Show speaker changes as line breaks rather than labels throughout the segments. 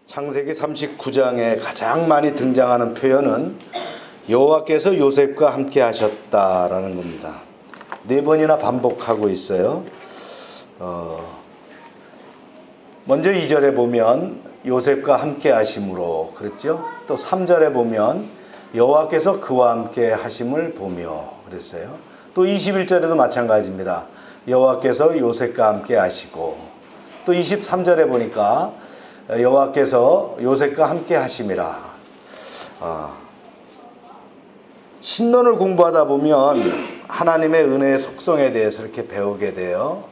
창세기 39장에 가장 많이 등장하는 표현은 여호와께서 요셉과 함께 하셨다라는 겁니다. 4번이나 반복하고 있어요. 먼저 2절에 보면 요셉과 함께 하심으로 그랬죠. 또 3절에 보면 여호와께서 그와 함께 하심을 보며 그랬어요. 또 21절에도 마찬가지입니다. 여호와께서 요셉과 함께 하시고, 또 23절에 보니까 여호와께서 요셉과 함께 하심이라. 신론을 공부하다 보면 하나님의 은혜의 속성에 대해서 이렇게 배우게 돼요.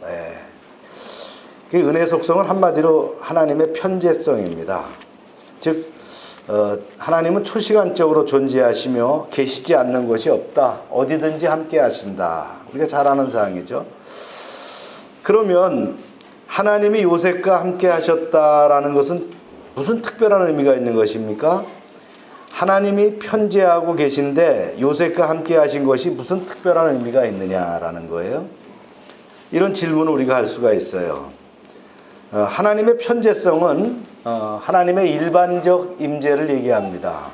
그 은혜의 속성은 한마디로 하나님의 편재성입니다. 즉 하나님은 초시간적으로 존재하시며 계시지 않는 것이 없다. 어디든지 함께 하신다. 우리가 잘 아는 사항이죠. 그러면 하나님이 요셉과 함께 하셨다라는 것은 무슨 특별한 의미가 있는 것입니까? 하나님이 편재하고 계신데 요셉과 함께 하신 것이 무슨 특별한 의미가 있느냐라는 거예요. 이런 질문을 우리가 할 수가 있어요. 하나님의 편재성은 하나님의 일반적 임재를 얘기합니다.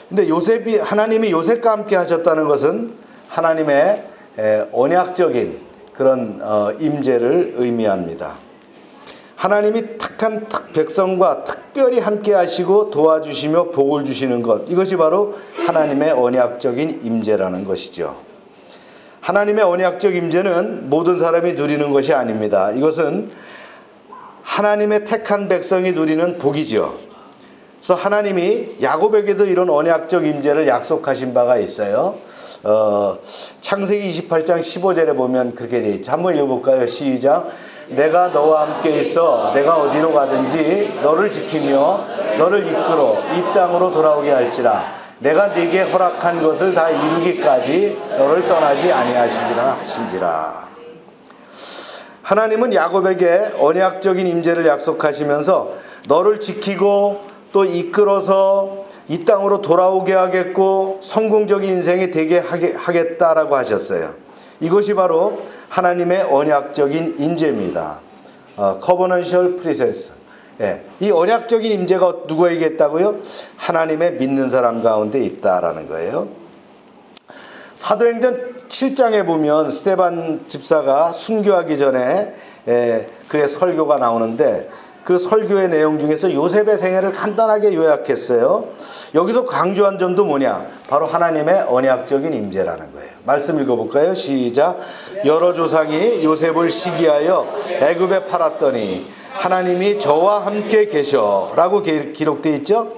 근데 하나님이 요셉과 함께 하셨다는 것은 하나님의 언약적인 그런 임재를 의미합니다. 하나님이 택한 백성과 특별히 함께 하시고 도와주시며 복을 주시는 것, 이것이 바로 하나님의 언약적인 임재라는 것이죠. 하나님의 언약적 임재는 모든 사람이 누리는 것이 아닙니다. 이것은 하나님의 택한 백성이 누리는 복이죠. 그래서 하나님이 야곱에게도 이런 언약적 임재를 약속하신 바가 있어요. 창세기 28장 15절에 보면 그렇게 되어 있죠. 한번 읽어볼까요? 시작. 내가 너와 함께 있어 내가 어디로 가든지 너를 지키며 너를 이끌어 이 땅으로 돌아오게 할지라. 내가 네게 허락한 것을 다 이루기까지 너를 떠나지 아니하시리라 하신지라. 하나님은 야곱에게 언약적인 임재를 약속하시면서 너를 지키고 또 이끌어서 이 땅으로 돌아오게 하겠고 성공적인 인생이 되게 하겠다라고 하셨어요. 이것이 바로 하나님의 언약적인 임재입니다. Covenantal Presence. 이 언약적인 임재가 누구에게 있다고요? 하나님의 믿는 사람 가운데 있다라는 거예요. 사도행전 7장에 보면 스데반 집사가 순교하기 전에 그의 설교가 나오는데 그 설교의 내용 중에서 요셉의 생애를 간단하게 요약했어요. 여기서 강조한 점도 뭐냐? 바로 하나님의 언약적인 임재라는 거예요. 말씀 읽어볼까요? 시작. 여러 조상이 요셉을 시기하여 애굽에 팔았더니 하나님이 저와 함께 계셔 라고 기록되어 있죠.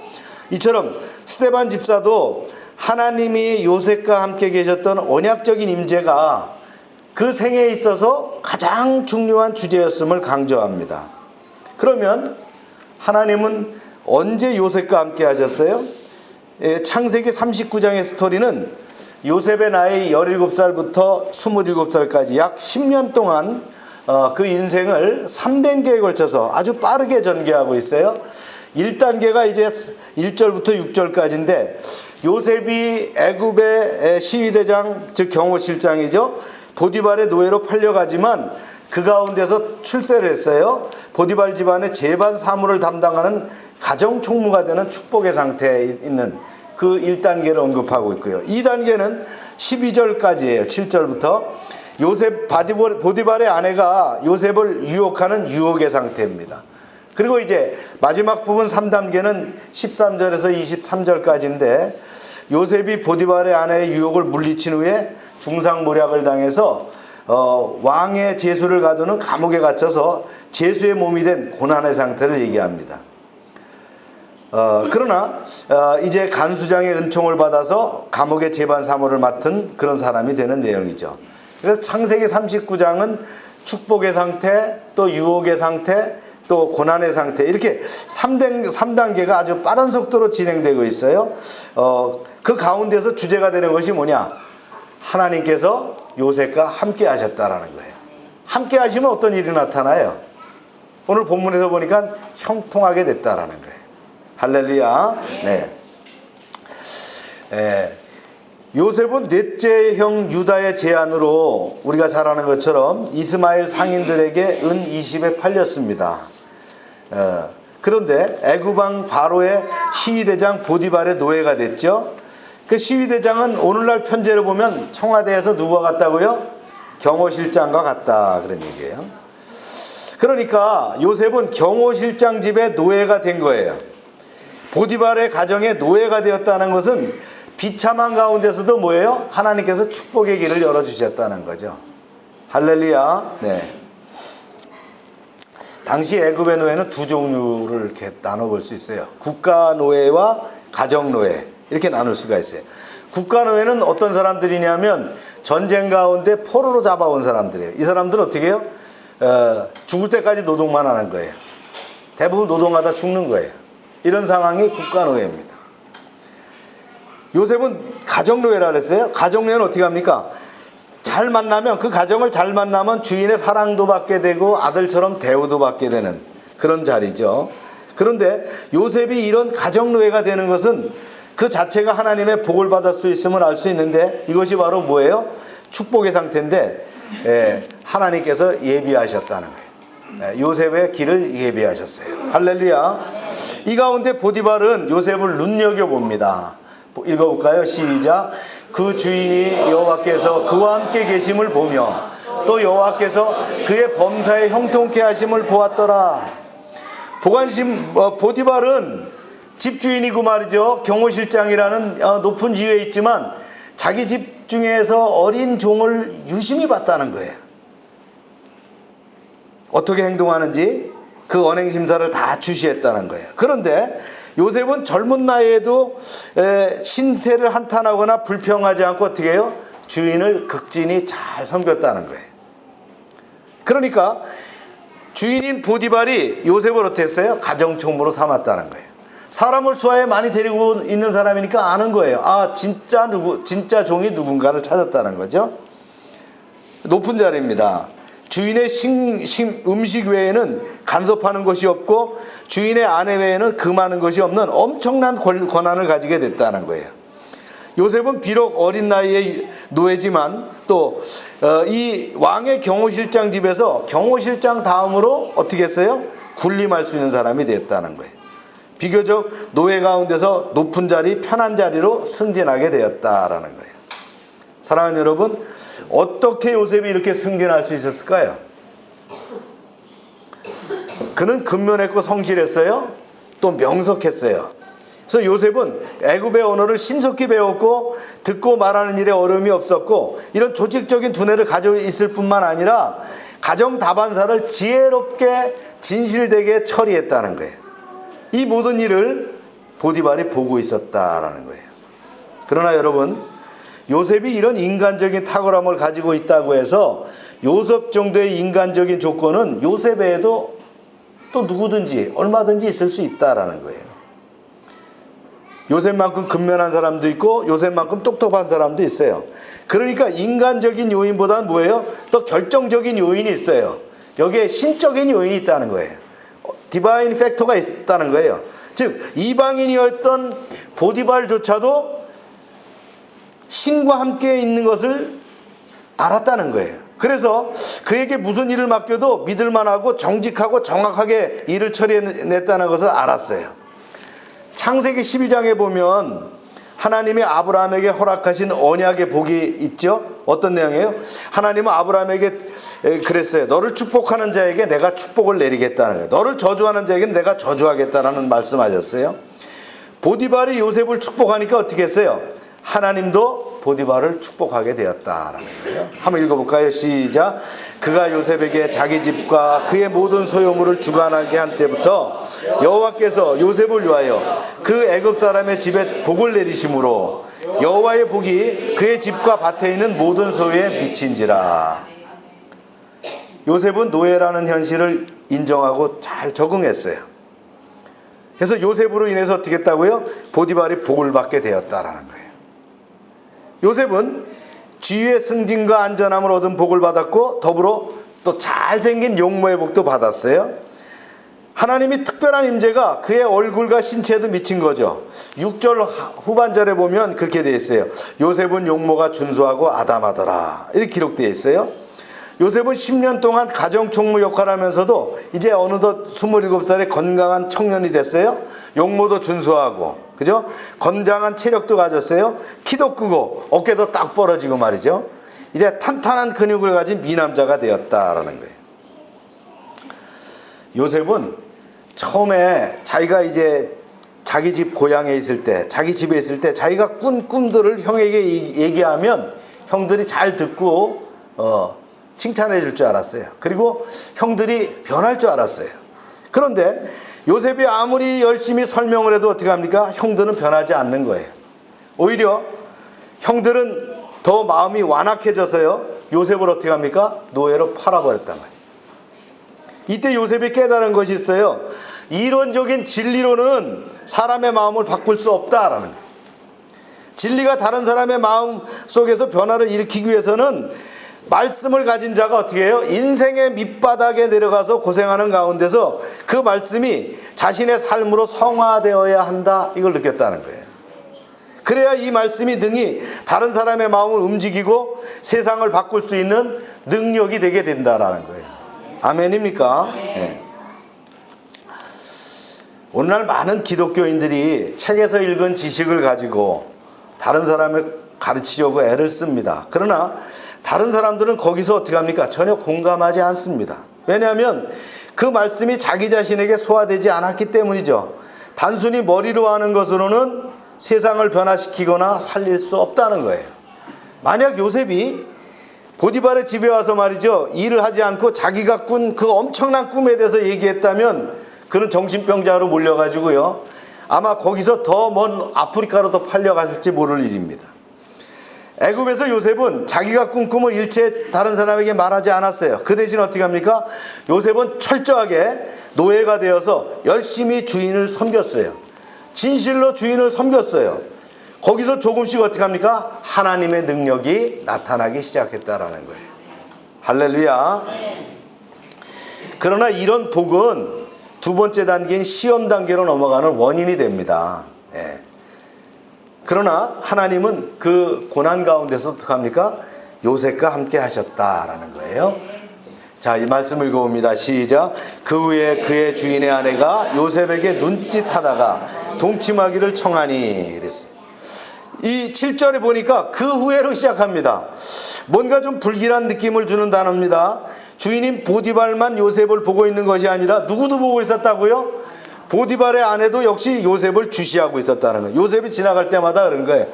이처럼 스데반 집사도 하나님이 요셉과 함께 계셨던 언약적인 임재가 그 생애에 있어서 가장 중요한 주제였음을 강조합니다. 그러면 하나님은 언제 요셉과 함께 하셨어요? 창세기 39장의 스토리는 요셉의 나이 17살부터 27살까지 약 10년 동안 그 인생을 3단계에 걸쳐서 아주 빠르게 전개하고 있어요. 1단계가 이제 1절부터 6절까지인데 요셉이 애굽의 시위대장 즉 경호실장이죠. 보디발의 노예로 팔려가지만 그 가운데서 출세를 했어요. 보디발 집안의 재반 사무를 담당하는 가정총무가 되는 축복의 상태에 있는 그 1단계를 언급하고 있고요. 2단계는 12절까지예요. 7절부터 요셉 보디발의 아내가 요셉을 유혹하는 유혹의 상태입니다. 그리고 이제 마지막 부분 3단계는 13절에서 23절까지인데 요셉이 보디발의 아내의 유혹을 물리친 후에 중상모략을 당해서 왕의 제수를 가두는 감옥에 갇혀서 제수의 몸이 된 고난의 상태를 얘기합니다. 그러나 이제 간수장의 은총을 받아서 감옥의 재반 사무를 맡은 그런 사람이 되는 내용이죠. 그래서 창세기 39장은 축복의 상태, 또 유혹의 상태, 또 고난의 상태, 이렇게 3단계가 아주 빠른 속도로 진행되고 있어요. 그 가운데서 주제가 되는 것이 뭐냐? 하나님께서 요셉과 함께 하셨다라는 거예요. 함께 하시면 어떤 일이 나타나요? 오늘 본문에서 보니까 형통하게 됐다라는 거예요. 할렐루야. 요셉은 넷째 형 유다의 제안으로 우리가 잘 아는 것처럼 이스마엘 상인들에게 은 20에 팔렸습니다. 그런데 애굽왕 바로의 시위대장 보디발의 노예가 됐죠. 그 시위대장은 오늘날 편제로 보면 청와대에서 누구와 같다고요? 경호실장과 같다, 그런 얘기예요. 그러니까 요셉은 경호실장 집의 노예가 된 거예요. 보디발의 가정에 노예가 되었다는 것은 비참한 가운데서도 뭐예요? 하나님께서 축복의 길을 열어주셨다는 거죠. 할렐루야. 네. 당시 애굽의 노예는 두 종류를 이렇게 나눠볼 수 있어요. 국가 노예와 가정 노예, 이렇게 나눌 수가 있어요. 국가 노예는 어떤 사람들이냐면 전쟁 가운데 포로로 잡아온 사람들이에요. 이 사람들은 어떻게 해요? 죽을 때까지 노동만 하는 거예요. 대부분 노동하다 죽는 거예요. 이런 상황이 국가 노예입니다. 요셉은 가정 노예라 그랬어요. 가정 노예는 어떻게 합니까? 잘 만나면, 그 가정을 잘 만나면 주인의 사랑도 받게 되고 아들처럼 대우도 받게 되는 그런 자리죠. 그런데 요셉이 이런 가정 노예가 되는 것은 그 자체가 하나님의 복을 받을 수 있음을 알 수 있는데, 이것이 바로 뭐예요? 축복의 상태인데 하나님께서 예비하셨다는 거예요. 요셉의 길을 예비하셨어요. 할렐루야. 이 가운데 보디발은 요셉을 눈여겨봅니다. 읽어볼까요? 시작. 그 주인이 여호와께서 그와 함께 계심을 보며 또 여호와께서 그의 범사에 형통케 하심을 보았더라. 보디발은 집주인이고 말이죠. 경호실장이라는 높은 지위에 있지만 자기 집 중에서 어린 종을 유심히 봤다는 거예요. 어떻게 행동하는지 그 언행심사를 다 주시했다는 거예요. 그런데 요셉은 젊은 나이에도 신세를 한탄하거나 불평하지 않고 어떻게 해요? 주인을 극진히 잘 섬겼다는 거예요. 그러니까 주인인 보디발이 요셉을 어떻게 했어요? 가정총무로 삼았다는 거예요. 사람을 수하에 많이 데리고 있는 사람이니까 아는 거예요. 아, 진짜 종이 누군가를 찾았다는 거죠. 높은 자리입니다. 주인의 음식 외에는 간섭하는 것이 없고 주인의 아내 외에는 금하는 것이 없는 엄청난 권한을 가지게 됐다는 거예요. 요셉은 비록 어린 나이의 노예지만 또 이 왕의 경호실장 집에서 경호실장 다음으로 어떻게 했어요? 군림할 수 있는 사람이 됐다는 거예요. 비교적 노예 가운데서 높은 자리, 편한 자리로 승진하게 되었다라는 거예요. 사랑하는 여러분, 어떻게 요셉이 이렇게 승진할 수 있었을까요? 그는 근면했고 성실했어요. 또 명석했어요. 그래서 요셉은 애굽의 언어를 신속히 배웠고 듣고 말하는 일에 어려움이 없었고 이런 조직적인 두뇌를 가지고 있을 뿐만 아니라 가정 다반사를 지혜롭게 진실되게 처리했다는 거예요. 이 모든 일을 보디발이 보고 있었다라는 거예요. 그러나 여러분, 요셉이 이런 인간적인 탁월함을 가지고 있다고 해서 요셉 정도의 인간적인 조건은 요셉 외에도 또 누구든지 얼마든지 있을 수 있다라는 거예요. 요셉만큼 근면한 사람도 있고 요셉만큼 똑똑한 사람도 있어요. 그러니까 인간적인 요인보다는 뭐예요? 또 결정적인 요인이 있어요. 여기에 신적인 요인이 있다는 거예요. 디바인 팩터가 있다는 거예요. 즉 이방인이었던 보디발조차도 신과 함께 있는 것을 알았다는 거예요. 그래서 그에게 무슨 일을 맡겨도 믿을만하고 정직하고 정확하게 일을 처리해냈다는 것을 알았어요. 창세기 12장에 보면 하나님이 아브라함에게 허락하신 언약의 복이 있죠. 어떤 내용이에요? 하나님은 아브라함에게 그랬어요. 너를 축복하는 자에게 내가 축복을 내리겠다는 거예요. 너를 저주하는 자에게는 내가 저주하겠다라는 말씀하셨어요. 보디발이 요셉을 축복하니까 어떻게 했어요? 하나님도 보디발을 축복하게 되었다라는 거예요. 한번 읽어볼까요? 시작. 그가 요셉에게 자기 집과 그의 모든 소유물을 주관하게 한 때부터 여호와께서 요셉을 위하여 그 애굽 사람의 집에 복을 내리심으로 여호와의 복이 그의 집과 밭에 있는 모든 소유에 미친지라. 요셉은 노예라는 현실을 인정하고 잘 적응했어요. 그래서 요셉으로 인해서 어떻게 했다고요? 보디발이 복을 받게 되었다라는 거예요. 요셉은 지위의 승진과 안전함을 얻은 복을 받았고 더불어 또 잘생긴 용모의 복도 받았어요. 하나님이 특별한 임재가 그의 얼굴과 신체에도 미친 거죠. 6절 후반절에 보면 그렇게 되어 있어요. 요셉은 용모가 준수하고 아담하더라, 이렇게 기록되어 있어요. 요셉은 10년 동안 가정총무 역할을 하면서도 이제 어느덧 27살에 건강한 청년이 됐어요. 용모도 준수하고, 그죠? 건장한 체력도 가졌어요. 키도 크고 어깨도 딱 벌어지고 말이죠. 이제 탄탄한 근육을 가진 미남자가 되었다라는 거예요. 요셉은 처음에 자기가 이제 자기 집 고향에 있을 때, 자기 집에 있을 때 자기가 꾼 꿈들을 형에게 얘기하면 형들이 잘 듣고 칭찬해 줄 줄 알았어요. 그리고 형들이 변할 줄 알았어요. 그런데 요셉이 아무리 열심히 설명을 해도 어떻게 합니까? 형들은 변하지 않는 거예요. 오히려 형들은 더 마음이 완악해져서요, 요셉을 어떻게 합니까? 노예로 팔아버렸단 말이죠. 이때 요셉이 깨달은 것이 있어요. 이론적인 진리로는 사람의 마음을 바꿀 수 없다라는 거예요. 진리가 다른 사람의 마음 속에서 변화를 일으키기 위해서는 말씀을 가진 자가 어떻게 해요? 인생의 밑바닥에 내려가서 고생하는 가운데서 그 말씀이 자신의 삶으로 성화되어야 한다, 이걸 느꼈다는 거예요. 그래야 이 말씀이 능히 다른 사람의 마음을 움직이고 세상을 바꿀 수 있는 능력이 되게 된다라는 거예요. 아멘입니까? 네. 오늘날 많은 기독교인들이 책에서 읽은 지식을 가지고 다른 사람을 가르치려고 애를 씁니다. 그러나 다른 사람들은 거기서 어떻게 합니까? 전혀 공감하지 않습니다. 왜냐하면 그 말씀이 자기 자신에게 소화되지 않았기 때문이죠. 단순히 머리로 하는 것으로는 세상을 변화시키거나 살릴 수 없다는 거예요. 만약 요셉이 보디발의 집에 와서 말이죠, 일을 하지 않고 자기가 꾼 그 엄청난 꿈에 대해서 얘기했다면 그는 정신병자로 몰려가지고요, 아마 거기서 더 먼 아프리카로 더 팔려갔을지 모를 일입니다. 애굽에서 요셉은 자기가 꾼 꿈을 일체 다른 사람에게 말하지 않았어요. 그 대신 어떻게 합니까? 요셉은 철저하게 노예가 되어서 열심히 주인을 섬겼어요. 진실로 주인을 섬겼어요. 거기서 조금씩 어떻게 합니까? 하나님의 능력이 나타나기 시작했다라는 거예요. 할렐루야. 그러나 이런 복은 두 번째 단계인 시험 단계로 넘어가는 원인이 됩니다. 예. 그러나 하나님은 그 고난 가운데서 어떻게 합니까? 요셉과 함께 하셨다라는 거예요. 자, 이 말씀 읽어봅니다. 시작. 그 후에 그의 주인의 아내가 요셉에게 눈짓하다가 동침하기를 청하니, 그랬어요. 이 7절에 보니까 그 후에로 시작합니다. 뭔가 좀 불길한 느낌을 주는 단어입니다. 주인인 보디발만 요셉을 보고 있는 것이 아니라 누구도 보고 있었다고요? 보디발의 아내도 역시 요셉을 주시하고 있었다는 거예요. 요셉이 지나갈 때마다 그런 거예요.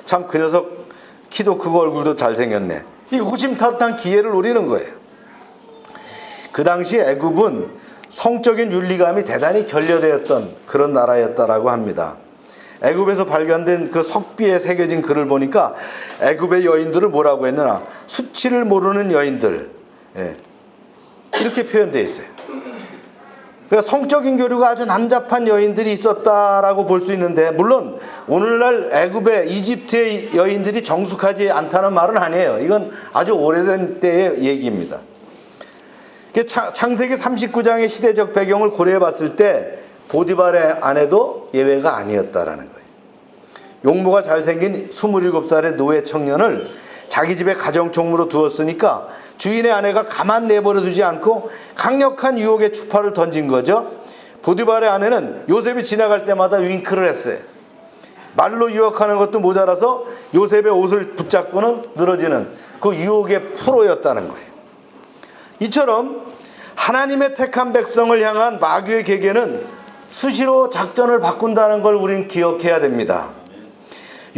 참 그 녀석 키도 크고 얼굴도 잘생겼네. 이 호심탄탄 기회를 노리는 거예요. 그 당시 애굽은 성적인 윤리감이 대단히 결여되었던 그런 나라였다라고 합니다. 애굽에서 발견된 그 석비에 새겨진 글을 보니까 애굽의 여인들을 뭐라고 했느냐, 수치를 모르는 여인들, 예, 이렇게 표현되어 있어요. 그러니까 성적인 교류가 아주 난잡한 여인들이 있었다라고 볼 수 있는데, 물론 오늘날 애굽의 이집트의 여인들이 정숙하지 않다는 말은 아니에요. 이건 아주 오래된 때의 얘기입니다. 창세기 39장의 시대적 배경을 고려해 봤을 때 보디발의 아내도 예외가 아니었다라는 거예요. 용모가 잘생긴 27살의 노예 청년을 자기 집에 가정총무로 두었으니까 주인의 아내가 가만 내버려 두지 않고 강력한 유혹의 추파를 던진 거죠. 보디발의 아내는 요셉이 지나갈 때마다 윙크를 했어요. 말로 유혹하는 것도 모자라서 요셉의 옷을 붙잡고는 늘어지는 그 유혹의 프로였다는 거예요. 이처럼 하나님의 택한 백성을 향한 마귀의 계계는 수시로 작전을 바꾼다는 걸 우린 기억해야 됩니다.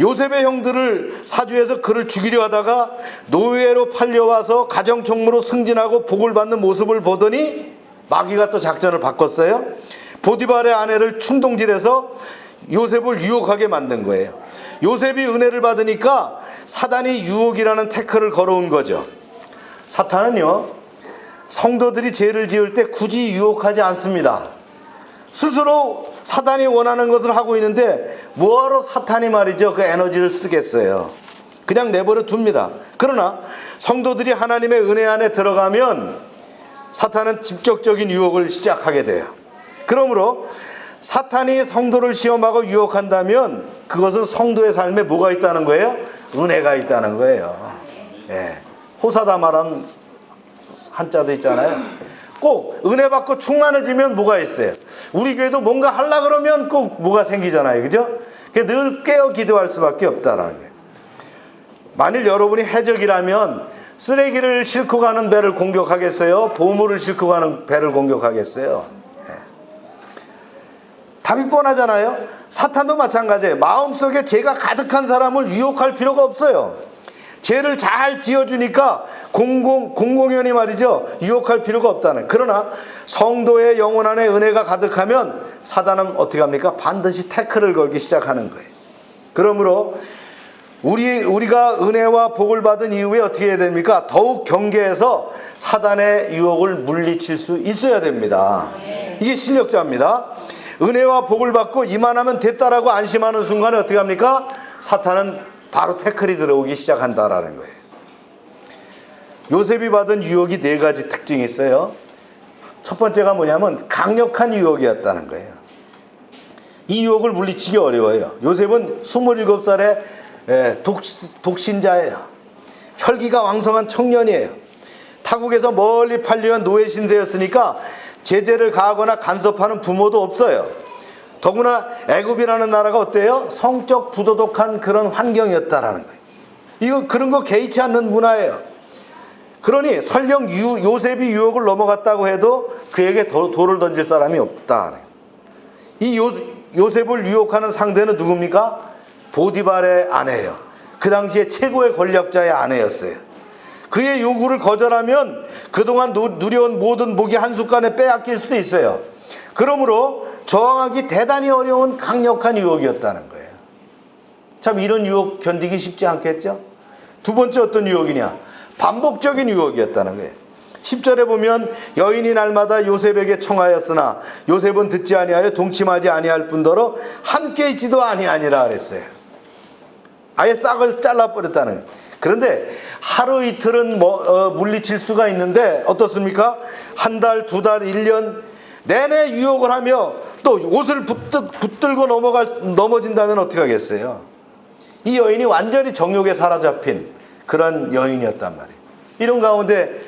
요셉의 형들을 사주해서 그를 죽이려 하다가 노예로 팔려와서 가정총무로 승진하고 복을 받는 모습을 보더니 마귀가 또 작전을 바꿨어요. 보디발의 아내를 충동질해서 요셉을 유혹하게 만든 거예요. 요셉이 은혜를 받으니까 사단이 유혹이라는 태클을 걸어온 거죠. 사탄은요, 성도들이 죄를 지을 때 굳이 유혹하지 않습니다. 스스로 사단이 원하는 것을 하고 있는데 뭐하러 사탄이 말이죠, 그 에너지를 쓰겠어요. 그냥 내버려 둡니다. 그러나 성도들이 하나님의 은혜 안에 들어가면 사탄은 직접적인 유혹을 시작하게 돼요. 그러므로 사탄이 성도를 시험하고 유혹한다면 그것은 성도의 삶에 뭐가 있다는 거예요? 은혜가 있다는 거예요. 예. 호사다마란 한자도 있잖아요. 꼭 은혜 받고 충만해지면 뭐가 있어요? 우리 교회도 뭔가 하려 그러면 꼭 뭐가 생기잖아요. 그죠? 늘 깨어 기도할 수밖에 없다라는 거예요. 만일 여러분이 해적이라면 쓰레기를 싣고 가는 배를 공격하겠어요? 보물을 싣고 가는 배를 공격하겠어요? 네. 답이 뻔하잖아요. 사탄도 마찬가지예요. 마음속에 죄가 가득한 사람을 유혹할 필요가 없어요. 죄를 잘 지어주니까 공공연히 말이죠, 유혹할 필요가 없다는. 그러나 성도의 영혼 안에 은혜가 가득하면 사단은 어떻게 합니까? 반드시 태클을 걸기 시작하는 거예요. 그러므로 우리가 은혜와 복을 받은 이후에 어떻게 해야 됩니까? 더욱 경계해서 사단의 유혹을 물리칠 수 있어야 됩니다. 이게 실력자입니다. 은혜와 복을 받고 이만하면 됐다라고 안심하는 순간에 어떻게 합니까? 사탄은 바로 태클이 들어오기 시작한다라는 거예요. 요셉이 받은 유혹이 4가지 특징이 있어요. 첫 번째가 뭐냐면 강력한 유혹이었다는 거예요. 이 유혹을 물리치기 어려워요. 요셉은 27살에 독신자예요. 혈기가 왕성한 청년이에요. 타국에서 멀리 팔려온 노예 신세였으니까 제재를 가하거나 간섭하는 부모도 없어요. 더구나 애굽이라는 나라가 어때요? 성적 부도덕한 그런 환경이었다라는 거예요. 이거 그런 거 개의치 않는 문화예요. 그러니 설령 요셉이 유혹을 넘어갔다고 해도 그에게 돌을 던질 사람이 없다. 이 요셉을 유혹하는 상대는 누굽니까? 보디발의 아내예요. 그 당시에 최고의 권력자의 아내였어요. 그의 요구를 거절하면 그동안 누려온 모든 복이 한순간에 빼앗길 수도 있어요. 그러므로 저항하기 대단히 어려운 강력한 유혹이었다는 거예요. 참 이런 유혹 견디기 쉽지 않겠죠? 두 번째 어떤 유혹이냐? 반복적인 유혹이었다는 거예요. 10절에 보면 여인이 날마다 요셉에게 청하였으나 요셉은 듣지 아니하여 동침하지 아니할 뿐더러 함께 있지도 아니하니라 그랬어요. 아예 싹을 잘라버렸다는 거예요. 그런데 하루 이틀은 물리칠 수가 있는데 어떻습니까? 한 달, 2달, 1년 내내 유혹을 하며 또 옷을 붙들고 넘어진다면 어떻게 하겠어요? 이 여인이 완전히 정욕에 사로잡힌 그런 여인이었단 말이에요. 이런 가운데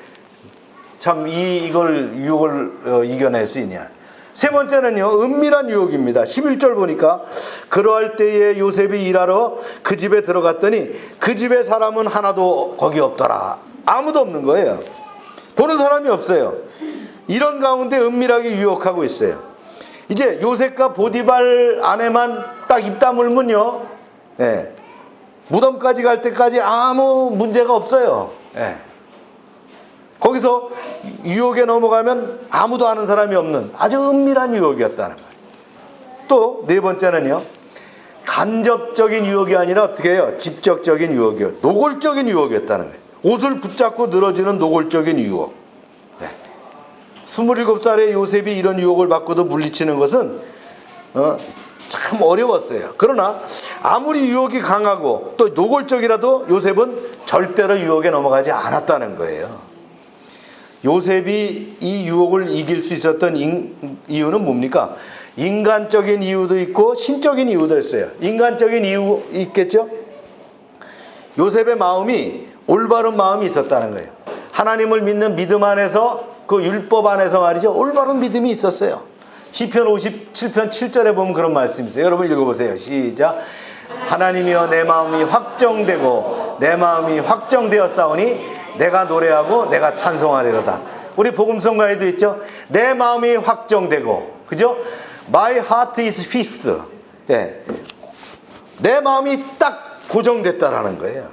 참 이걸 유혹을 이겨낼 수 있냐. 세 번째는요, 은밀한 유혹입니다. 11절 보니까 그러할 때에 요셉이 일하러 그 집에 들어갔더니 그 집에 사람은 하나도 거기 없더라. 아무도 없는 거예요. 보는 사람이 없어요. 이런 가운데 은밀하게 유혹하고 있어요. 이제 요셉과 보디발 아내만 딱 입 다물면요, 예, 무덤까지 갈 때까지 아무 문제가 없어요. 예. 거기서 유혹에 넘어가면 아무도 아는 사람이 없는 아주 은밀한 유혹이었다는 거예요. 또 네 번째는요, 간접적인 유혹이 아니라 어떻게 해요? 직접적인 유혹이요. 노골적인 유혹이었다는 거예요. 옷을 붙잡고 늘어지는 노골적인 유혹. 네. 27살의 요셉이 이런 유혹을 받고도 물리치는 것은 참 어려웠어요. 그러나 아무리 유혹이 강하고 또 노골적이라도 요셉은 절대로 유혹에 넘어가지 않았다는 거예요. 요셉이 이 유혹을 이길 수 있었던 이유는 뭡니까? 인간적인 이유도 있고 신적인 이유도 있어요. 인간적인 이유 있겠죠? 요셉의 마음이 올바른 마음이 있었다는 거예요. 하나님을 믿는 믿음 안에서, 그 율법 안에서 말이죠, 올바른 믿음이 있었어요. 시편 57편 7절에 보면 그런 말씀이 있어요. 여러분 읽어보세요. 시작. 하나님이여 내 마음이 확정되고 내 마음이 확정되었사오니 내가 노래하고 내가 찬송하리로다. 우리 복음성가에도 있죠. 내 마음이 확정되고, 그죠? My heart is fixed. 예. 내 마음이 딱 고정됐다라는 거예요.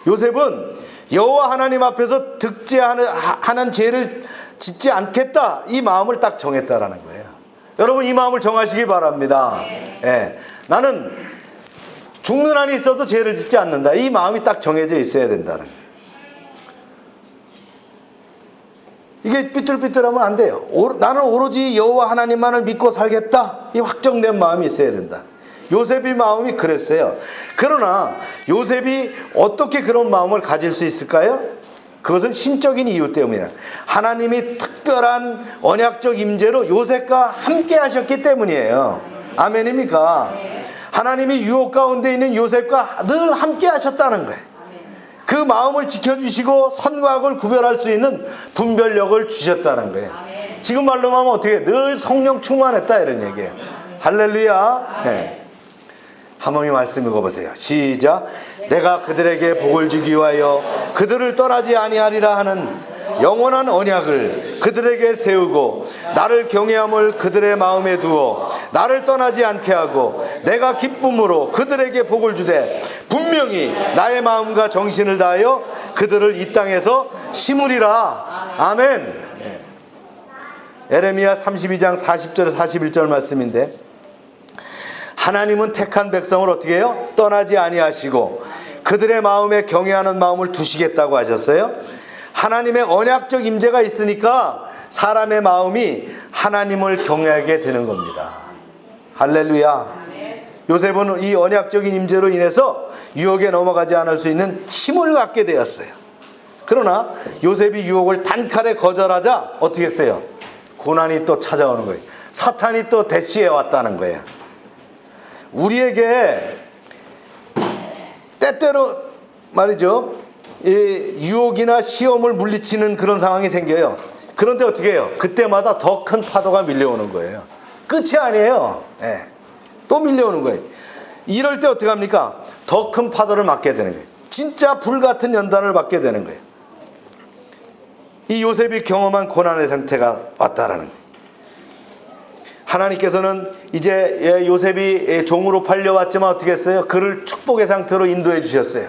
요셉은 여호와 하나님 앞에서 득죄하는 죄를 짓지 않겠다, 이 마음을 딱 정했다라는 거예요. 여러분 이 마음을 정하시기 바랍니다. 예. 나는 죽는 한이 있어도 죄를 짓지 않는다. 이 마음이 딱 정해져 있어야 된다는 거예요. 이게 삐뚤삐뚤하면 안 돼요. 나는 오로지 여호와 하나님만을 믿고 살겠다, 이 확정된 마음이 있어야 된다. 요셉의 마음이 그랬어요. 그러나 요셉이 어떻게 그런 마음을 가질 수 있을까요? 그것은 신적인 이유 때문이에요. 하나님이 특별한 언약적 임재로 요셉과 함께 하셨기 때문이에요. 아멘입니까? 하나님이 유혹 가운데 있는 요셉과 늘 함께 하셨다는 거예요. 그 마음을 지켜주시고 선과 악을 구별할 수 있는 분별력을 주셨다는 거예요. 지금 말로 하면 어떻게 늘 성령 충만했다 이런 얘기예요. 할렐루야. 네. 한번 이 말씀 읽어보세요. 시작. 내가 그들에게 복을 주기 위하여 그들을 떠나지 아니하리라 하는 영원한 언약을 그들에게 세우고 나를 경외함을 그들의 마음에 두어 나를 떠나지 않게 하고 내가 기쁨으로 그들에게 복을 주되 분명히 나의 마음과 정신을 다하여 그들을 이 땅에서 심으리라. 아멘. 에레미야 32장 40절 41절 말씀인데, 하나님은 택한 백성을 어떻게 해요? 떠나지 아니하시고 그들의 마음에 경외하는 마음을 두시겠다고 하셨어요. 하나님의 언약적 임재가 있으니까 사람의 마음이 하나님을 경외하게 되는 겁니다. 할렐루야. 요셉은 이 언약적인 임재로 인해서 유혹에 넘어가지 않을 수 있는 힘을 갖게 되었어요. 그러나 요셉이 유혹을 단칼에 거절하자 어떻게 했어요? 고난이 또 찾아오는 거예요. 사탄이 또 대시해 왔다는 거예요. 우리에게 때때로 말이죠, 이 유혹이나 시험을 물리치는 그런 상황이 생겨요. 그런데 어떻게 해요? 그때마다 더 큰 파도가 밀려오는 거예요. 끝이 아니에요. 네. 또 밀려오는 거예요. 이럴 때 어떻게 합니까? 더 큰 파도를 맞게 되는 거예요. 진짜 불같은 연단을 받게 되는 거예요. 이 요셉이 경험한 고난의 상태가 왔다라는 거예요. 하나님께서는 이제 요셉이 종으로 팔려왔지만 어떻게 했어요? 그를 축복의 상태로 인도해 주셨어요.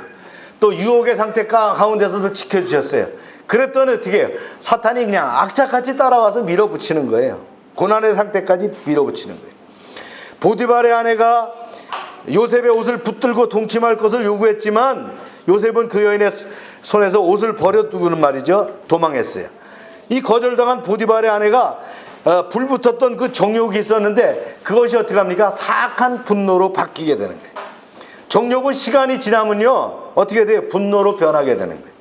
또 유혹의 상태 가운데서도 지켜주셨어요. 그랬더니 어떻게 해요? 사탄이 그냥 악착같이 따라와서 밀어붙이는 거예요. 고난의 상태까지 밀어붙이는 거예요. 보디발의 아내가 요셉의 옷을 붙들고 동침할 것을 요구했지만 요셉은 그 여인의 손에서 옷을 버려두고는 말이죠, 도망했어요. 이 거절당한 보디발의 아내가 불붙었던 그 정욕이 있었는데 그것이 어떻게 합니까? 사악한 분노로 바뀌게 되는 거예요. 정욕은 시간이 지나면요 어떻게 돼요? 분노로 변하게 되는 거예요.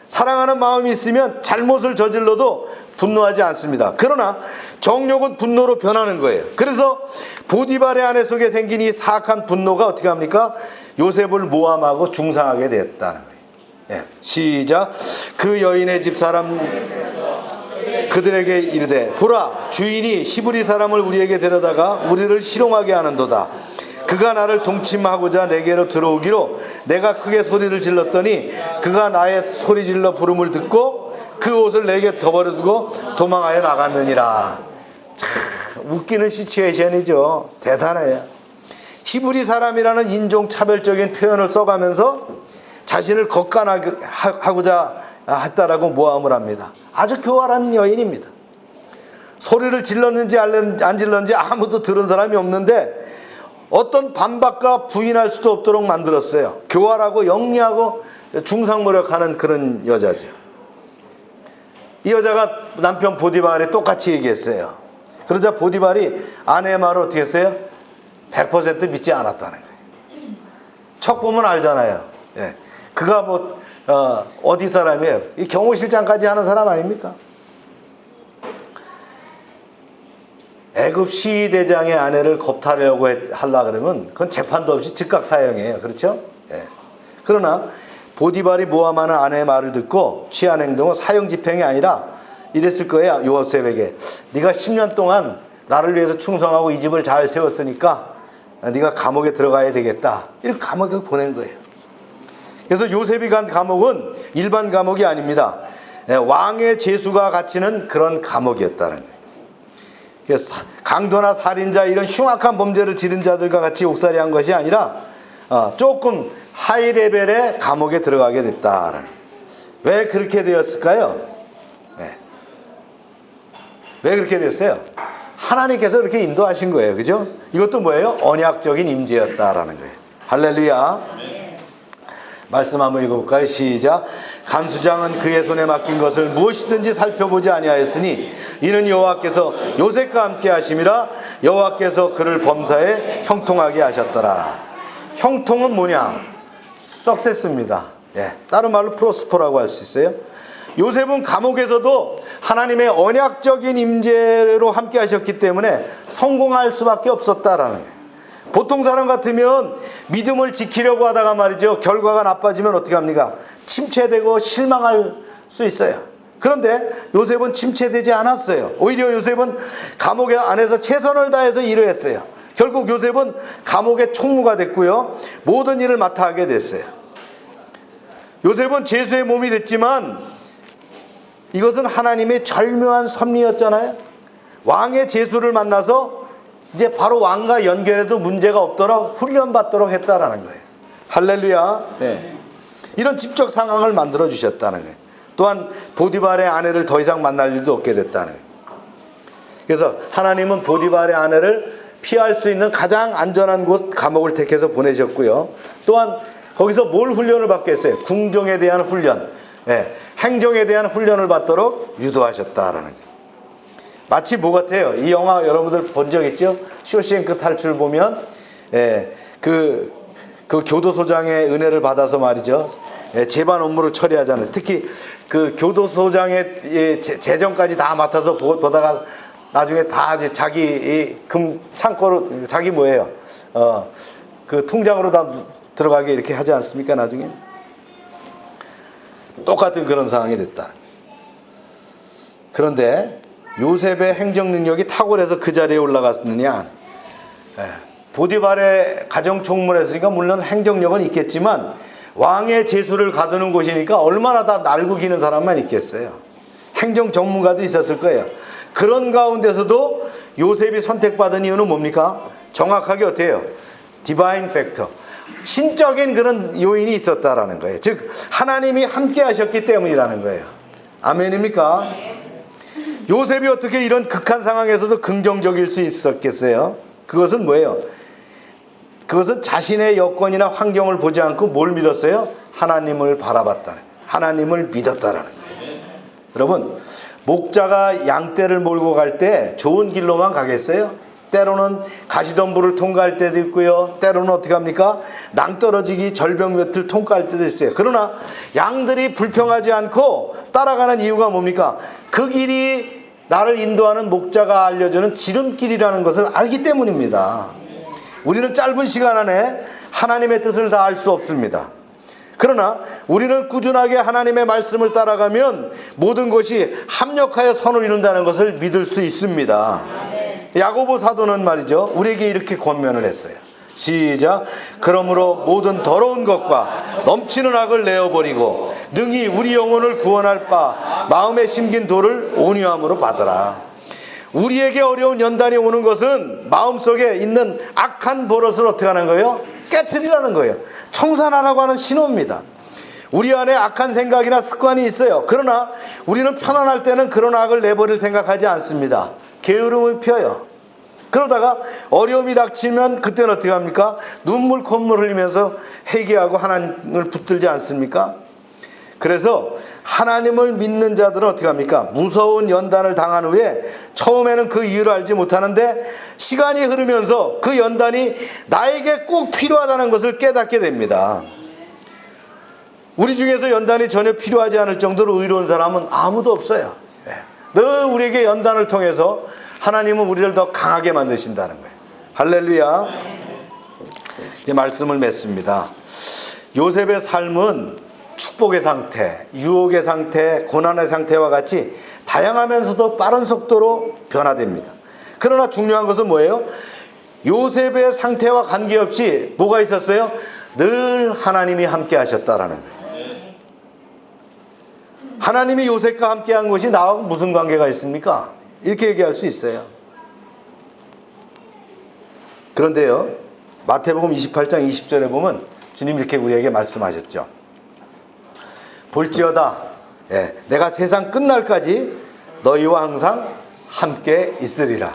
사랑하는 마음이 있으면 잘못을 저질러도 분노하지 않습니다. 그러나 정욕은 분노로 변하는 거예요. 그래서 보디발의 아내 속에 생긴 이 사악한 분노가 어떻게 합니까? 요셉을 모함하고 중상하게 되었다는 거예요. 예, 시작. 그 여인의 집 사람 그들에게 이르되 보라, 주인이 히브리 사람을 우리에게 데려다가 우리를 실용하게 하는도다. 그가 나를 동침하고자 내게로 들어오기로 내가 크게 소리를 질렀더니 그가 나의 소리 질러 부름을 듣고 그 옷을 내게 덮어두고 도망하여 나갔느니라. 참 웃기는 시츄에이션이죠. 대단해요. 히브리 사람이라는 인종차별적인 표현을 써가면서 자신을 겉간하고자 했다라고 모함을 합니다. 아주 교활한 여인입니다. 소리를 질렀는지 안 질렀는지 아무도 들은 사람이 없는데 어떤 반박과 부인할 수도 없도록 만들었어요. 교활하고 영리하고 중상모략하는 그런 여자죠. 이 여자가 남편 보디발에 똑같이 얘기했어요. 그러자 보디발이 아내의 말을 어떻게 했어요? 100% 믿지 않았다는 거예요. 척 보면 알잖아요. 예. 그가 어디 사람이에요? 이 경호실장까지 하는 사람 아닙니까? 애굽 시대장의 아내를 겁탈하려고 하려 그러면 그건 재판도 없이 즉각 사형이에요. 그렇죠? 예. 그러나 보디발이 모함하는 아내의 말을 듣고 취한 행동은 사형 집행이 아니라 이랬을 거예요. 요셉에게 네가 10년 동안 나를 위해서 충성하고 이 집을 잘 세웠으니까 네가 감옥에 들어가야 되겠다. 이렇게 감옥에 보낸 거예요. 그래서 요셉이 간 감옥은 일반 감옥이 아닙니다. 왕의 제수가 갇히는 그런 감옥이었다는 거예요. 그래서 강도나 살인자 이런 흉악한 범죄를 지른 자들과 같이 옥살이한 것이 아니라 조금 하이 레벨의 감옥에 들어가게 됐다라는. 왜 그렇게 되었을까요? 왜 그렇게 됐어요? 하나님께서 그렇게 인도하신 거예요. 그죠? 이것도 뭐예요? 언약적인 임재였다라는 거예요. 할렐루야. 말씀 한번 읽어볼까요? 시작. 간수장은 그의 손에 맡긴 것을 무엇이든지 살펴보지 아니하였으니 이는 여호와께서 요셉과 함께 하심이라. 여호와께서 그를 범사에 형통하게 하셨더라. 형통은 뭐냐? 석세스입니다. 예, 다른 말로 프로스퍼라고 할 수 있어요. 요셉은 감옥에서도 하나님의 언약적인 임재로 함께 하셨기 때문에 성공할 수밖에 없었다라는 거예요. 보통 사람 같으면 믿음을 지키려고 하다가 말이죠, 결과가 나빠지면 어떻게 합니까? 침체되고 실망할 수 있어요. 그런데 요셉은 침체되지 않았어요. 오히려 요셉은 감옥 안에서 최선을 다해서 일을 했어요. 결국 요셉은 감옥의 총무가 됐고요, 모든 일을 맡아 하게 됐어요. 요셉은 죄수의 몸이 됐지만 이것은 하나님의 절묘한 섭리였잖아요. 왕의 죄수를 만나서 이제 바로 왕과 연결해도 문제가 없도록 훈련받도록 했다라는 거예요. 할렐루야. 네. 이런 직접 상황을 만들어 주셨다는 거예요. 또한 보디발의 아내를 더 이상 만날 일도 없게 됐다는 거예요. 그래서 하나님은 보디발의 아내를 피할 수 있는 가장 안전한 곳 감옥을 택해서 보내셨고요. 또한 거기서 뭘 훈련을 받겠어요? 궁정에 대한 훈련, 행정에 대한 훈련을 받도록 유도하셨다라는 거예요. 마치 뭐 같아요? 이 영화 여러분들 본 적 있죠? 쇼생크 탈출 보면 그 교도소장의 은혜를 받아서 말이죠, 재반 업무를 처리하잖아요. 특히 그 교도소장의 재정까지 다 맡아서 보다가 나중에 다 이제 자기 금 창고로, 자기 뭐예요? 그 통장으로 다 들어가게 이렇게 하지 않습니까? 나중에 똑같은 그런 상황이 됐다. 그런데 요셉의 행정 능력이 탁월해서 그 자리에 올라갔느냐? 보디발의 가정총무였으니까 물론 행정력은 있겠지만 왕의 제수를 가두는 곳이니까 얼마나 다 날고 기는 사람만 있겠어요. 행정 전문가도 있었을 거예요. 그런 가운데서도 요셉이 선택받은 이유는 뭡니까? 정확하게 어때요? 디바인 팩터, 신적인 그런 요인이 있었다라는 거예요. 즉 하나님이 함께 하셨기 때문이라는 거예요. 아멘입니까? 요셉이 어떻게 이런 극한 상황에서도 긍정적일 수 있었겠어요? 그것은 뭐예요? 그것은 자신의 여건이나 환경을 보지 않고 뭘 믿었어요? 하나님을 바라봤다는 거예요. 하나님을 믿었다라는 거예요. 여러분, 목자가 양떼를 몰고 갈 때 좋은 길로만 가겠어요? 때로는 가시덤불을 통과할 때도 있고요, 때로는 어떻게 합니까? 낭떠러지기 절벽몇을 통과할 때도 있어요. 그러나 양들이 불평하지 않고 따라가는 이유가 뭡니까? 그 길이 나를 인도하는 목자가 알려주는 지름길이라는 것을 알기 때문입니다. 우리는 짧은 시간 안에 하나님의 뜻을 다 알 수 없습니다. 그러나 우리는 꾸준하게 하나님의 말씀을 따라가면 모든 것이 합력하여 선을 이룬다는 것을 믿을 수 있습니다. 야고보 사도는 말이죠, 우리에게 이렇게 권면을 했어요. 시작. 그러므로 모든 더러운 것과 넘치는 악을 내어버리고 능히 우리 영혼을 구원할 바 마음에 심긴 돌을 온유함으로 받으라. 우리에게 어려운 연단이 오는 것은 마음속에 있는 악한 버릇을 어떻게 하는 거예요? 깨트리라는 거예요. 청산하라고 하는 신호입니다. 우리 안에 악한 생각이나 습관이 있어요. 그러나 우리는 편안할 때는 그런 악을 내버릴 생각하지 않습니다. 게으름을 펴요. 그러다가 어려움이 닥치면 그때는 어떻게 합니까? 눈물 콧물 흘리면서 회개하고 하나님을 붙들지 않습니까? 그래서 하나님을 믿는 자들은 어떻게 합니까? 무서운 연단을 당한 후에 처음에는 그 이유를 알지 못하는데 시간이 흐르면서 그 연단이 나에게 꼭 필요하다는 것을 깨닫게 됩니다. 우리 중에서 연단이 전혀 필요하지 않을 정도로 의로운 사람은 아무도 없어요. 늘 우리에게 연단을 통해서 하나님은 우리를 더 강하게 만드신다는 거예요. 할렐루야. 이제 말씀을 맺습니다. 요셉의 삶은 축복의 상태, 유혹의 상태, 고난의 상태와 같이 다양하면서도 빠른 속도로 변화됩니다. 그러나 중요한 것은 뭐예요? 요셉의 상태와 관계없이 뭐가 있었어요? 늘 하나님이 함께 하셨다라는 거예요. 하나님이 요셉과 함께 한 것이 나하고 무슨 관계가 있습니까? 이렇게 얘기할 수 있어요. 그런데요, 마태복음 28장 20절에 보면 주님 이렇게 우리에게 말씀하셨죠. 볼지어다, 내가 세상 끝날까지 너희와 항상 함께 있으리라.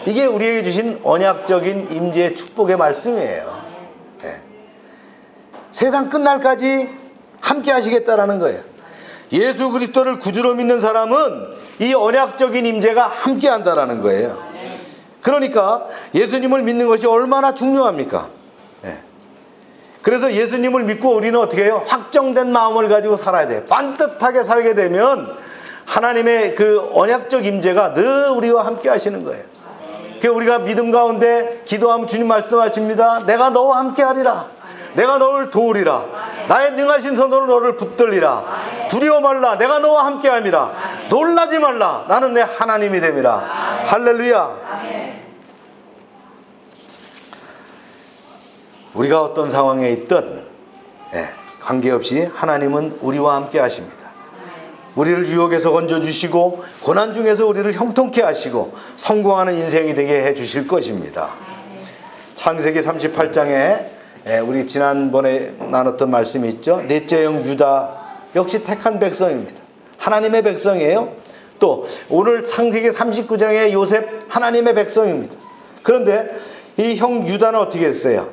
이게 우리에게 주신 언약적인 임재의 축복의 말씀이에요. 세상 끝날까지 함께 하시겠다라는 거예요. 예수 그리스도를 구주로 믿는 사람은 이 언약적인 임재가 함께 한다라는 거예요. 그러니까 예수님을 믿는 것이 얼마나 중요합니까? 그래서 예수님을 믿고 우리는 어떻게 해요? 확정된 마음을 가지고 살아야 돼요. 반듯하게 살게 되면 하나님의 그 언약적 임재가 늘 우리와 함께 하시는 거예요. 우리가 믿음 가운데 기도하면 주님 말씀하십니다. 내가 너와 함께 하리라. 내가 너를 도우리라. 나의 능하신 손으로 너를 붙들리라. 두려워 말라. 내가 너와 함께 함이라. 놀라지 말라. 나는 내 하나님이 됨이라. 할렐루야. 우리가 어떤 상황에 있든 관계없이 하나님은 우리와 함께 하십니다. 우리를 유혹에서 건져주시고 고난 중에서 우리를 형통케 하시고 성공하는 인생이 되게 해주실 것입니다. 창세기 38장에 우리 지난번에 나눴던 말씀이 있죠. 넷째 형 유다 역시 택한 백성입니다. 하나님의 백성이에요. 또 오늘 창세기 39장의 요셉 하나님의 백성입니다. 그런데 이 형 유다는 어떻게 했어요?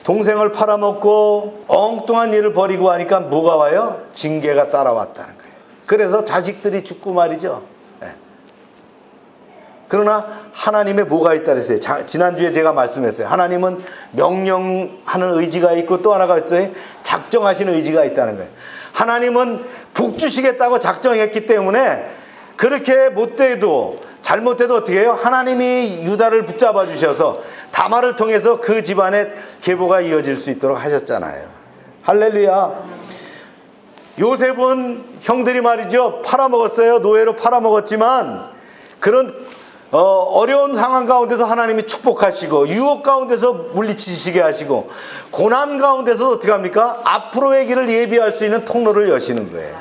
동생을 팔아먹고 엉뚱한 일을 벌이고 하니까 뭐가 와요? 징계가 따라왔다는 거예요. 그래서 자식들이 죽고 말이죠. 그러나 하나님의 뭐가 있다 그랬어요. 지난주에 제가 말씀했어요. 하나님은 명령하는 의지가 있고 또 하나가 있어요. 작정하시는 의지가 있다는 거예요. 하나님은 복 주시겠다고 작정했기 때문에 그렇게 못돼도 잘못해도 어떻게 해요? 하나님이 유다를 붙잡아 주셔서 다말을 통해서 그 집안의 계보가 이어질 수 있도록 하셨잖아요. 할렐루야. 요셉은 형들이 말이죠, 팔아먹었어요. 노예로 팔아먹었지만 그런 어려운 상황 가운데서 하나님이 축복하시고 유혹 가운데서 물리치시게 하시고 고난 가운데서 어떻게 합니까? 앞으로의 길을 예비할 수 있는 통로를 여시는 거예요.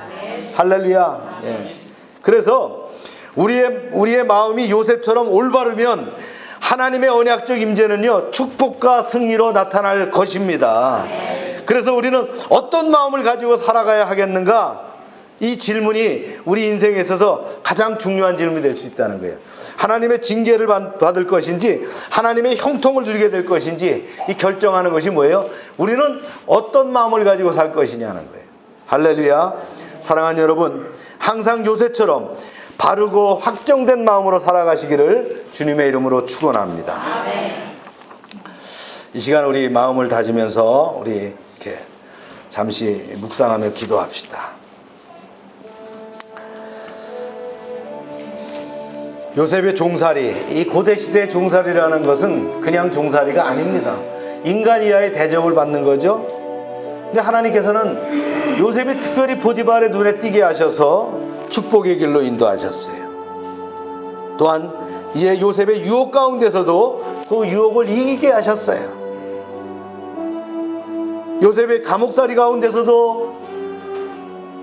할렐루야. 예. 그래서 우리의 마음이 요셉처럼 올바르면 하나님의 언약적 임재는요 축복과 승리로 나타날 것입니다. 그래서 우리는 어떤 마음을 가지고 살아가야 하겠는가? 이 질문이 우리 인생에 있어서 가장 중요한 질문이 될 수 있다는 거예요. 하나님의 징계를 받을 것인지 하나님의 형통을 누리게 될 것인지 이 결정하는 것이 뭐예요? 우리는 어떤 마음을 가지고 살 것이냐는 거예요. 할렐루야. 사랑하는 여러분, 항상 요셉처럼 바르고 확정된 마음으로 살아가시기를 주님의 이름으로 축원합니다. 이 시간 우리 마음을 다지면서 우리 이렇게 잠시 묵상하며 기도합시다. 요셉의 종살이, 이 고대시대의 종살이라는 것은 그냥 종살이가 아닙니다. 인간 이하의 대접을 받는 거죠. 근데 하나님께서는 요셉이 특별히 보디발의 눈에 띄게 하셔서 축복의 길로 인도하셨어요. 또한 이제 요셉의 유혹 가운데서도 그 유혹을 이기게 하셨어요. 요셉의 감옥살이 가운데서도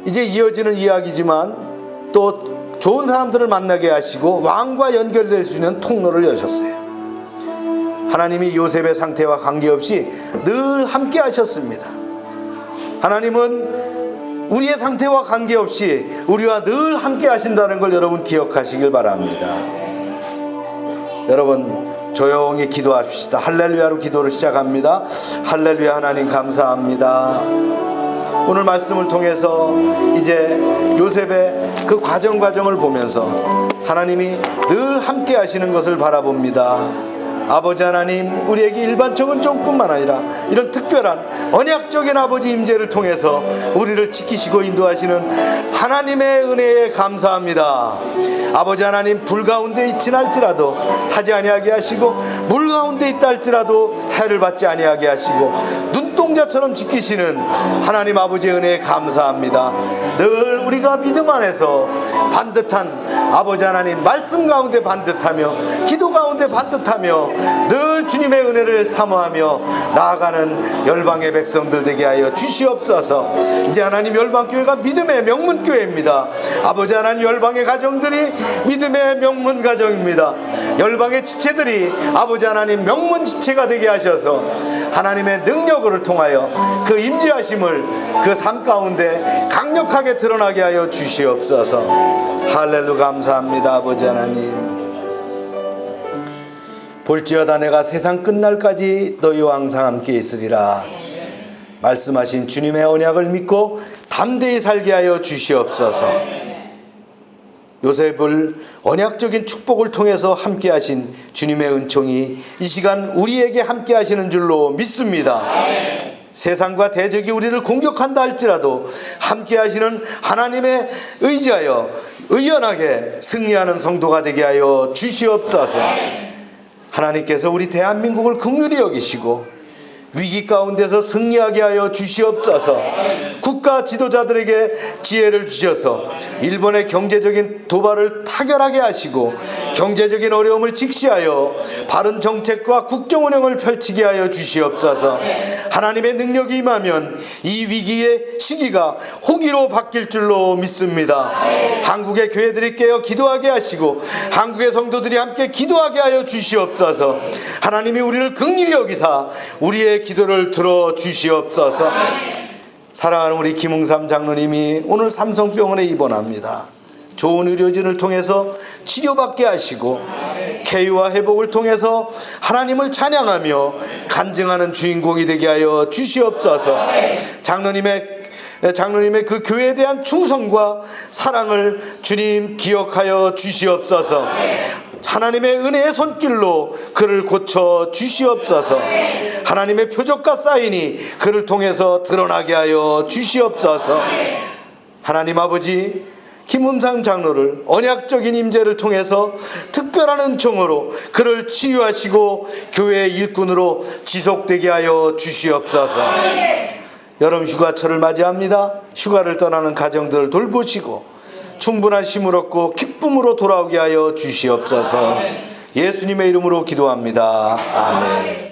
이제 이어지는 이야기지만 또 좋은 사람들을 만나게 하시고 왕과 연결될 수 있는 통로를 여셨어요. 하나님이 요셉의 상태와 관계없이 늘 함께 하셨습니다. 하나님은 우리의 상태와 관계없이 우리와 늘 함께 하신다는 걸 여러분 기억하시길 바랍니다. 여러분 조용히 기도합시다. 할렐루야로 기도를 시작합니다. 할렐루야. 하나님 감사합니다. 오늘 말씀을 통해서 이제 요셉의 그 과정을 보면서 하나님이 늘 함께 하시는 것을 바라봅니다. 아버지 하나님, 우리에게 일반적인 종뿐만 아니라 이런 특별한 언약적인 아버지 임재를 통해서 우리를 지키시고 인도하시는 하나님의 은혜에 감사합니다. 아버지 하나님, 불 가운데 있진 할지라도 타지 아니하게 하시고 물 가운데 있다 할지라도 해를 받지 아니하게 하시고 눈동자처럼 지키시는 하나님 아버지의 은혜에 감사합니다. 늘 우리가 믿음 안에서 반듯한 아버지 하나님 말씀 가운데 반듯하며 기도 가운데 반듯하며 늘 주님의 은혜를 사모하며 나아가는 열방의 백성들 되게 하여 주시옵소서. 이제 하나님 열방교회가 믿음의 명문교회입니다. 아버지 하나님, 열방의 가정들이 믿음의 명문 가정입니다. 열방의 지체들이 아버지 하나님 명문 지체가 되게 하셔서 하나님의 능력을 통하여 그 임재하심을 그 삶 가운데 강력하게 드러나게 하여 주시옵소서. 할렐루야. 감사합니다. 아버지 하나님, 볼지어다 내가 세상 끝날까지 너희와 항상 함께 있으리라 말씀하신 주님의 언약을 믿고 담대히 살게 하여 주시옵소서. 요셉을 언약적인 축복을 통해서 함께 하신 주님의 은총이 이 시간 우리에게 함께 하시는 줄로 믿습니다. 세상과 대적이 우리를 공격한다 할지라도 함께 하시는 하나님의 의지하여 의연하게 승리하는 성도가 되게 하여 주시옵소서. 하나님께서 우리 대한민국을 긍휼히 여기시고 위기 가운데서 승리하게 하여 주시옵소서. 국가 지도자들에게 지혜를 주셔서 일본의 경제적인 도발을 타결하게 하시고 경제적인 어려움을 직시하여 바른 정책과 국정 운영을 펼치게 하여 주시옵소서. 하나님의 능력이 임하면 이 위기의 시기가 호기로 바뀔 줄로 믿습니다. 한국의 교회들이 깨어 기도하게 하시고 한국의 성도들이 함께 기도하게 하여 주시옵소서. 하나님이 우리를 긍휼히 여기사 우리의 기도를 들어 주시옵소서. 사랑하는 우리 김웅삼 장로님이 오늘 삼성병원에 입원합니다. 좋은 의료진을 통해서 치료받게 하시고 쾌유와 회복을 통해서 하나님을 찬양하며 간증하는 주인공이 되게 하여 주시옵소서. 장로님의 그 교회에 대한 충성과 사랑을 주님 기억하여 주시옵소서. 하나님의 은혜의 손길로 그를 고쳐 주시옵소서. 하나님의 표적과 사인이 그를 통해서 드러나게 하여 주시옵소서. 하나님 아버지, 김웅삼 장로를 언약적인 임재를 통해서 특별한 은총으로 그를 치유하시고 교회의 일꾼으로 지속되게 하여 주시옵소서. 여름 휴가철을 맞이합니다. 휴가를 떠나는 가정들을 돌보시고 충분한 힘을 얻고 기쁨으로 돌아오게 하여 주시옵소서. 예수님의 이름으로 기도합니다. 아멘.